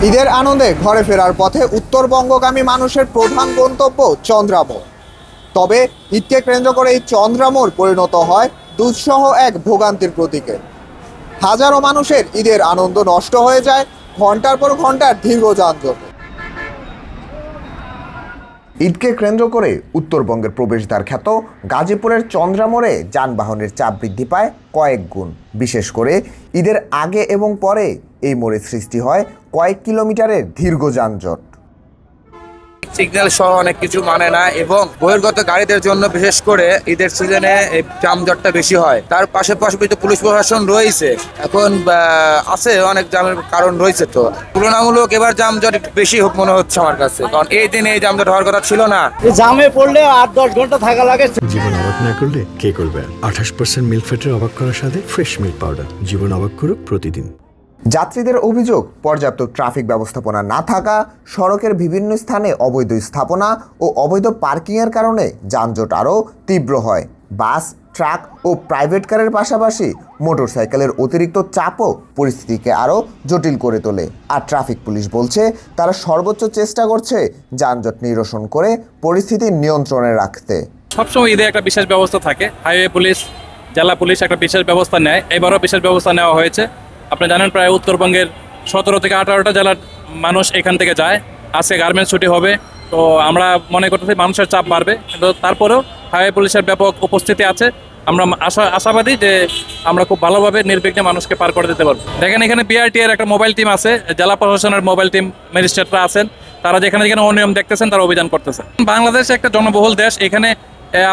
ঈদের আনন্দে ঘরে ফেরার পথে উত্তরবঙ্গগামী মানুষের প্রধান গন্তব্য চন্দ্রামোড়। তবে ঈদকে কেন্দ্র করে এই চন্দ্রামোড় পরিণত হয় দুঃসহ এক ভোগান্তির প্রতীকে। হাজারো মানুষের ঈদের আনন্দ নষ্ট হয়ে যায় ঘন্টার পর ঘন্টার দীর্ঘ যানজটে। ঈদকে কেন্দ্র করে উত্তরবঙ্গের প্রবেশদ্বার খ্যাত গাজীপুরের চন্দ্রামোড়ে যানবাহনের চাপ বৃদ্ধি পায় কয়েক গুণ। বিশেষ করে ঈদের আগে এবং পরে এই মোড়ে সৃষ্টি হয় কয়েক কিলোমিটারের দীর্ঘ যানজট। সিগন্যাল সহ অনেক কিছু মানে না এবং বহির্গত গাড়িদের জন্য বিশেষ করে ঈদের সিজনে এই যানজটটা বেশি হয়। তার পাশাপাশি পুলিশ প্রশাসন রয়েছে, এখন আছে অনেক জামের কারণ রয়েছে। তো তুলনামূলক এবার যানজট একটু বেশি হোক মনে হচ্ছে আমার কাছে, কারণ এই দিনে এই যানজট হওয়ার কথা ছিল না। জামে পড়লে 8-10 ঘন্টা থাকা লাগে। জীবন অবাক না করলে কে করবে? 28% মিল্ক ফ্যাটের অবাক করার সাথে ফ্রেশ মিল্ক পাউডার। জীবন অবাক করুক প্রতিদিন। যাত্রীদের অভিযোগ, পর্যাপ্ত ট্রাফিক ব্যবস্থাপনা না থাকা, সড়কের বিভিন্ন স্থানে অবৈধ স্থাপনা ও অবৈধ পার্কিংয়ের কারণে যানজট আরও তীব্র হয়। বাস, ট্রাক ও প্রাইভেট কারের পাশাপাশি মোটরসাইকেলের অতিরিক্ত চাপও পরিস্থিতিকে আরও জটিল করে তোলে। আর ট্রাফিক পুলিশ বলছে তারা সর্বোচ্চ চেষ্টা করছে যানজট নিরসন করে পরিস্থিতি নিয়ন্ত্রণে রাখতে। সবসময় ঈদে একটা বিশেষ ব্যবস্থা থাকে, হাইওয়ে পুলিশ, জেলা পুলিশ একটা বিশেষ ব্যবস্থা নেয়। এবারও বিশেষ ব্যবস্থা নেওয়া হয়েছে। আপনি জানেন প্রায় উত্তরবঙ্গের 17 থেকে 18টা জেলার মানুষ এখান থেকে যায়। আজকে গার্মেন্টস ছুটি হবে, তো আমরা মনে করতেছি মানুষের চাপ বাড়বে, কিন্তু তারপরেও হাইওয়ে পুলিশের ব্যাপক উপস্থিতি আছে। আমরা আশাবাদী যে আমরা খুব ভালোভাবে নির্বিঘ্নে মানুষকে পার করে দিতে পারবো। দেখেন এখানে বিআরটি এর একটা মোবাইল টিম আছে, জেলা প্রশাসনের মোবাইল টিম, ম্যাজিস্ট্রেটরা আছেন। তারা যেখানে যেখানে অনিয়ম দেখতেছেন তারা অভিযান করতেছে। বাংলাদেশ একটা জনবহুল দেশ, এখানে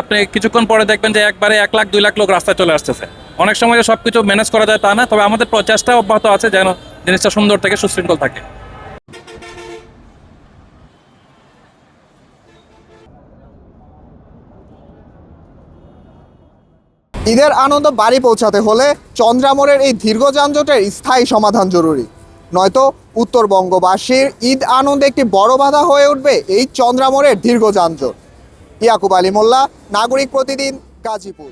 আপনি কিছুক্ষণ পরে দেখবেন যে একবারে 1 লাখ 2 লাখ লোক রাস্তায় চলে আসতেছে। অনেক সময় সব কিছু ম্যানেজ করা যায় তা না, তবে আমাদের প্রচেষ্টা অব্যাহত আছে যেন জিনিসটা সুন্দর থেকে সুশৃঙ্খল থাকে। ঈদের আনন্দ বাড়ি পৌঁছাতে হলে চন্দ্রামোড়ের এই দীর্ঘ যানজটের স্থায়ী সমাধান জরুরি, নয়তো উত্তরবঙ্গবাসীর ঈদ আনন্দে একটি বড় বাধা হয়ে উঠবে এই চন্দ্রামোড়ের দীর্ঘ যানজট। ইয়াকুব আলী মোল্লা, নাগরিক প্রতিদিন, গাজীপুর।